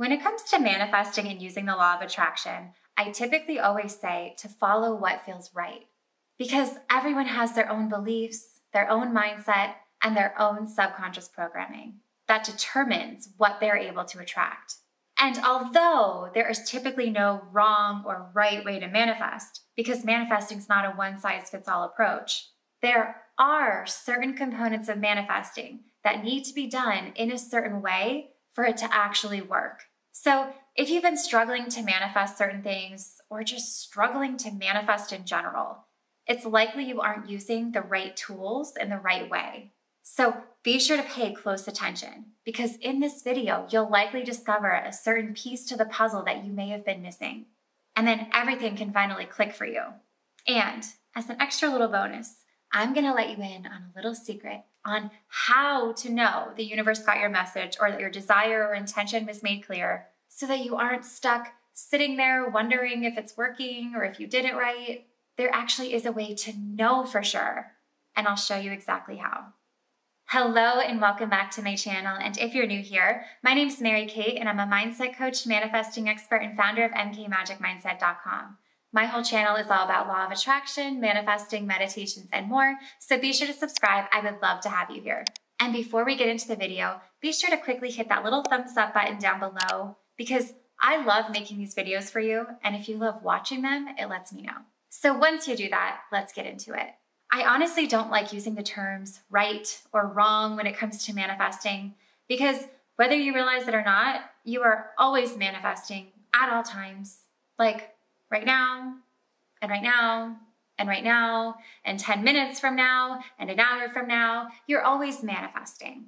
When it comes to manifesting and using the law of attraction, I typically always say to follow what feels right. Because everyone has their own beliefs, their own mindset, and their own subconscious programming that determines what they're able to attract. And although there is typically no wrong or right way to manifest, because manifesting is not a one-size-fits-all approach, there are certain components of manifesting that need to be done in a certain way for it to actually work. So if you've been struggling to manifest certain things or just struggling to manifest in general, it's likely you aren't using the right tools in the right way. So be sure to pay close attention because in this video, you'll likely discover a certain piece to the puzzle that you may have been missing. And then everything can finally click for you. And as an extra little bonus, I'm gonna let you in on a little secret on how to know the universe got your message or that your desire or intention was made clear so that you aren't stuck sitting there wondering if it's working or if you did it right. There actually is a way to know for sure, and I'll show you exactly how. Hello and welcome back to my channel, and if you're new here, my name's Mary Kate and I'm a mindset coach, manifesting expert, and founder of mkmagicmindset.com. My whole channel is all about law of attraction, manifesting, meditations, and more, so be sure to subscribe. I would love to have you here. And before we get into the video, be sure to quickly hit that little thumbs up button down below because I love making these videos for you, and if you love watching them, it lets me know. So once you do that, let's get into it. I honestly don't like using the terms right or wrong when it comes to manifesting because whether you realize it or not, you are always manifesting at all times, like right now, and right now, and right now, and 10 minutes from now, and an hour from now, you're always manifesting.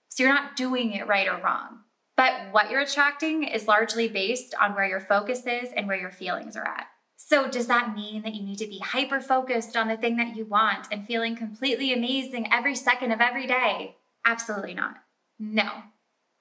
So you're not doing it right or wrong. But what you're attracting is largely based on where your focus is and where your feelings are at. So does that mean that you need to be hyper-focused on the thing that you want and feeling completely amazing every second of every day? Absolutely not. No,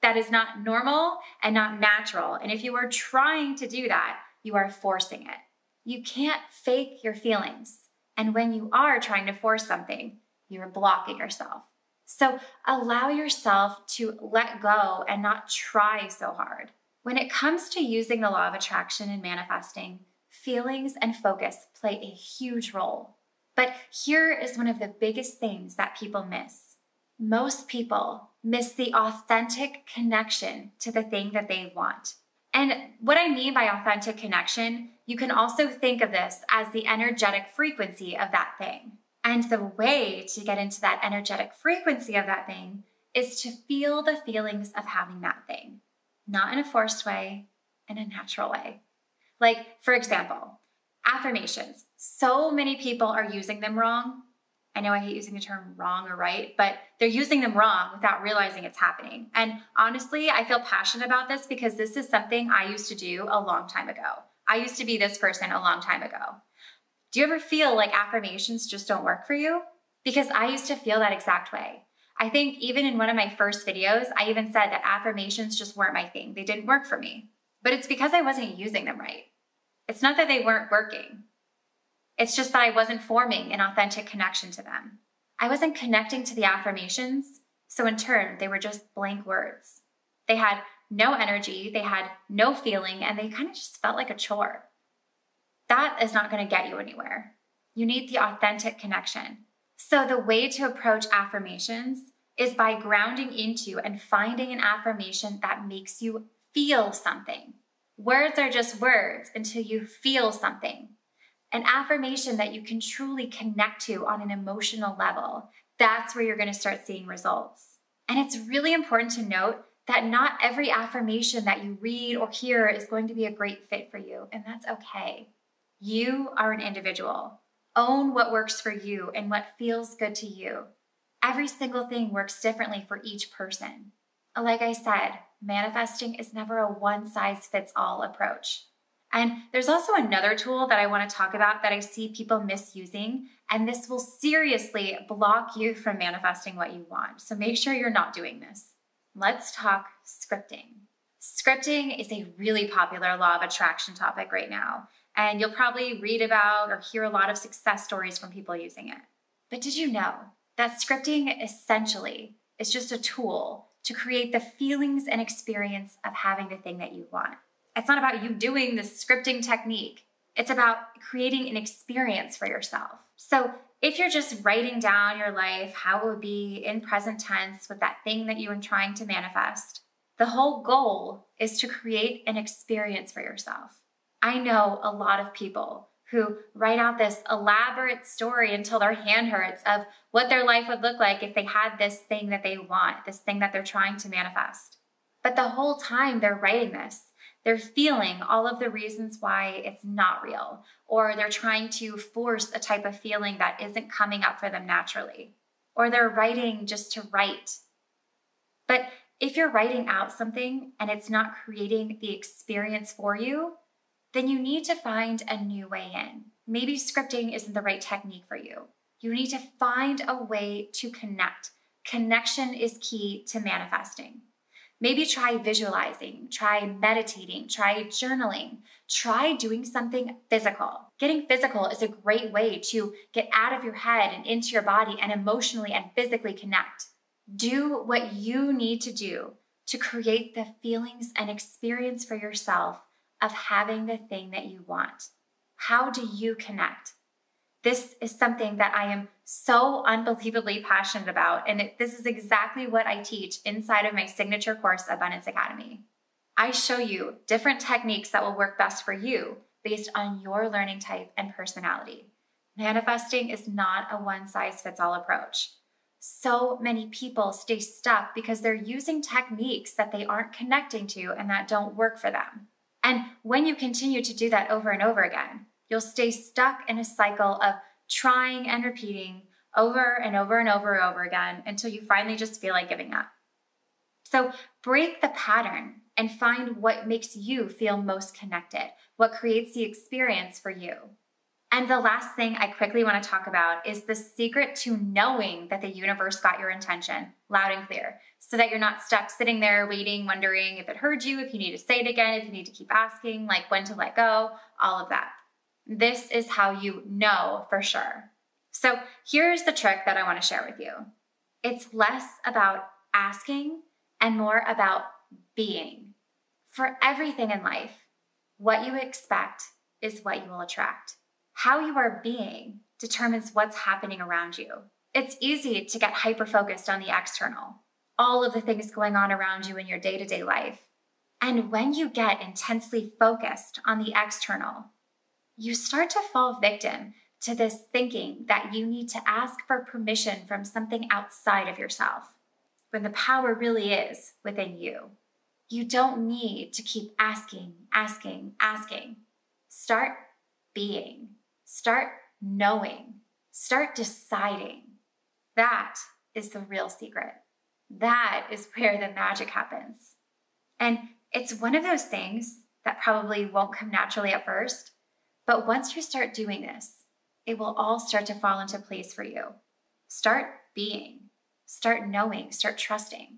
that is not normal and not natural. And if you are trying to do that, you are forcing it. You can't fake your feelings. And when you are trying to force something, you are blocking yourself. So allow yourself to let go and not try so hard. When it comes to using the law of attraction and manifesting, feelings and focus play a huge role. But here is one of the biggest things that people miss. Most people miss the authentic connection to the thing that they want. And what I mean by authentic connection, you can also think of this as the energetic frequency of that thing. And the way to get into that energetic frequency of that thing is to feel the feelings of having that thing, not in a forced way, in a natural way. Like, for example, affirmations. So many people are using them wrong. I know I hate using the term wrong or right, but they're using them wrong without realizing it's happening. And honestly, I feel passionate about this because this is something I used to do a long time ago. I used to be this person a long time ago. Do you ever feel like affirmations just don't work for you? Because I used to feel that exact way. I think even in one of my first videos, I even said that affirmations just weren't my thing. They didn't work for me. But it's because I wasn't using them right. It's not that they weren't working. It's just that I wasn't forming an authentic connection to them. I wasn't connecting to the affirmations, so in turn, they were just blank words. They had no energy, they had no feeling, and they kind of just felt like a chore. That is not going to get you anywhere. You need the authentic connection. So the way to approach affirmations is by grounding into and finding an affirmation that makes you feel something. Words are just words until you feel something. An affirmation that you can truly connect to on an emotional level. That's where you're going to start seeing results. And it's really important to note that not every affirmation that you read or hear is going to be a great fit for you, and that's okay. You are an individual. Own what works for you and what feels good to you. Every single thing works differently for each person. Like I said, manifesting is never a one-size-fits-all approach. And there's also another tool that I want to talk about that I see people misusing, and this will seriously block you from manifesting what you want. So make sure you're not doing this. Let's talk scripting. Scripting is a really popular law of attraction topic right now, and you'll probably read about or hear a lot of success stories from people using it. But did you know that scripting essentially is just a tool to create the feelings and experience of having the thing that you want. It's not about you doing this scripting technique. It's about creating an experience for yourself. So if you're just writing down your life, how it would be in present tense with that thing that you are trying to manifest, the whole goal is to create an experience for yourself. I know a lot of people who write out this elaborate story until their hand hurts of what their life would look like if they had this thing that they want, this thing that they're trying to manifest. But the whole time they're writing this, they're feeling all of the reasons why it's not real, or they're trying to force a type of feeling that isn't coming up for them naturally, or they're writing just to write. But if you're writing out something and it's not creating the experience for you, then you need to find a new way in. Maybe scripting isn't the right technique for you. You need to find a way to connect. Connection is key to manifesting. Maybe try visualizing, try meditating, try journaling, try doing something physical. Getting physical is a great way to get out of your head and into your body and emotionally and physically connect. Do what you need to do to create the feelings and experience for yourself of having the thing that you want. How do you connect? This is something that I am so unbelievably passionate about, and this is exactly what I teach inside of my signature course, Abundance Academy. I show you different techniques that will work best for you based on your learning type and personality. Manifesting is not a one-size-fits-all approach. So many people stay stuck because they're using techniques that they aren't connecting to and that don't work for them. And when you continue to do that over and over again, you'll stay stuck in a cycle of trying and repeating over and over and over and over again until you finally just feel like giving up. So break the pattern and find what makes you feel most connected, what creates the experience for you. And the last thing I quickly want to talk about is the secret to knowing that the universe got your intention loud and clear, so that you're not stuck sitting there waiting, wondering if it heard you, if you need to say it again, if you need to keep asking, like when to let go, all of that. This is how you know for sure. So here's the trick that I want to share with you. It's less about asking and more about being. For everything in life, what you expect is what you will attract. How you are being determines what's happening around you. It's easy to get hyper-focused on the external, all of the things going on around you in your day-to-day life. And when you get intensely focused on the external, you start to fall victim to this thinking that you need to ask for permission from something outside of yourself, when the power really is within you. You don't need to keep asking. Start being. Start knowing. Start deciding. That is the real secret. That is where the magic happens. And it's one of those things that probably won't come naturally at first, but once you start doing this, it will all start to fall into place for you. Start being. Start knowing. Start trusting.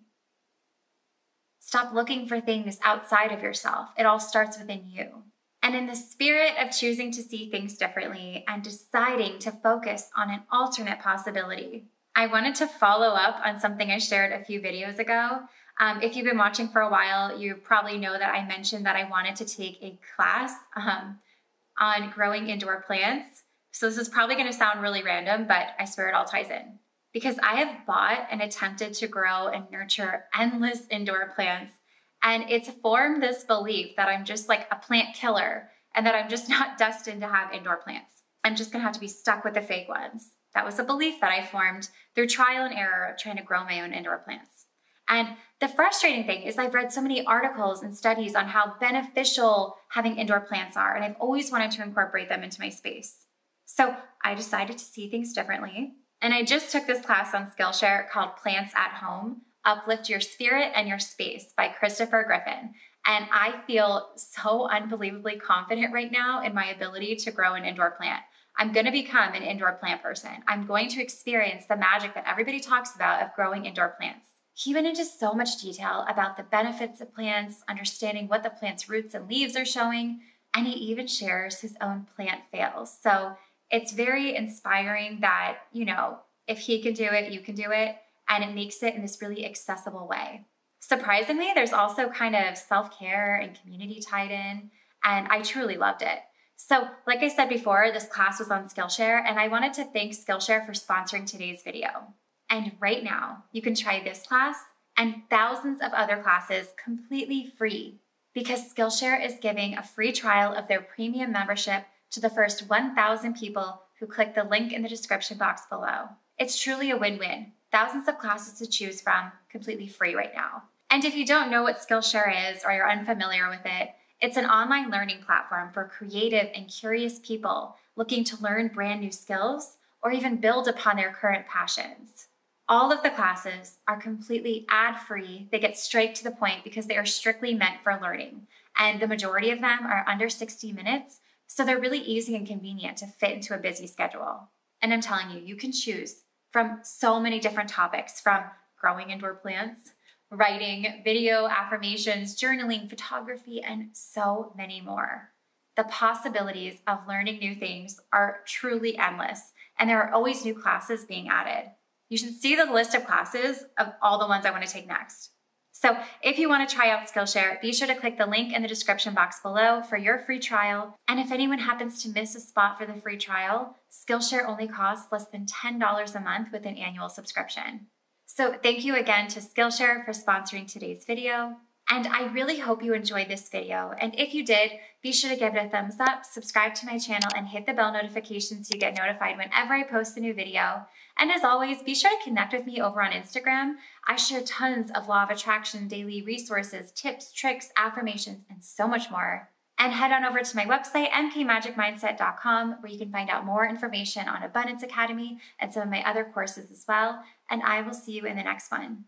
Stop looking for things outside of yourself. It all starts within you. And in the spirit of choosing to see things differently and deciding to focus on an alternate possibility, I wanted to follow up on something I shared a few videos ago. If you've been watching for a while, you probably know that I mentioned that I wanted to take a class on growing indoor plants. So this is probably going to sound really random, but I swear it all ties in. Because I have bought and attempted to grow and nurture endless indoor plants, and it's formed this belief that I'm just like a plant killer and that I'm just not destined to have indoor plants. I'm just gonna have to be stuck with the fake ones. That was a belief that I formed through trial and error of trying to grow my own indoor plants. And the frustrating thing is I've read so many articles and studies on how beneficial having indoor plants are, and I've always wanted to incorporate them into my space. So I decided to see things differently. And I just took this class on Skillshare called Plants at Home, Uplift Your Spirit and Your Space by Christopher Griffin. And I feel so unbelievably confident right now in my ability to grow an indoor plant. I'm going to become an indoor plant person. I'm going to experience the magic that everybody talks about of growing indoor plants. He went into so much detail about the benefits of plants, understanding what the plant's roots and leaves are showing, and he even shares his own plant fails. So it's very inspiring that, if he can do it, you can do it. And it makes it in this really accessible way. Surprisingly, there's also kind of self-care and community tied in, and I truly loved it. So, like I said before, this class was on Skillshare, and I wanted to thank Skillshare for sponsoring today's video. And right now, you can try this class and thousands of other classes completely free because Skillshare is giving a free trial of their premium membership to the first 1,000 people who click the link in the description box below. It's truly a win-win. Thousands of classes to choose from, completely free right now. And if you don't know what Skillshare is or you're unfamiliar with it, it's an online learning platform for creative and curious people looking to learn brand new skills or even build upon their current passions. All of the classes are completely ad-free. They get straight to the point because they are strictly meant for learning. And the majority of them are under 60 minutes, so they're really easy and convenient to fit into a busy schedule. And I'm telling you, you can choose from so many different topics, from growing indoor plants, writing, video, affirmations, journaling, photography, and so many more. The possibilities of learning new things are truly endless, and there are always new classes being added. You should see the list of classes of all the ones I want to take next. So if you want to try out Skillshare, be sure to click the link in the description box below for your free trial. And if anyone happens to miss a spot for the free trial, Skillshare only costs less than $10 a month with an annual subscription. So thank you again to Skillshare for sponsoring today's video. And I really hope you enjoyed this video. And if you did, be sure to give it a thumbs up, subscribe to my channel, and hit the bell notification so you get notified whenever I post a new video. And as always, be sure to connect with me over on Instagram. I share tons of law of attraction daily resources, tips, tricks, affirmations, and so much more. And head on over to my website, mkmagicmindset.com, where you can find out more information on Abundance Academy and some of my other courses as well. And I will see you in the next one.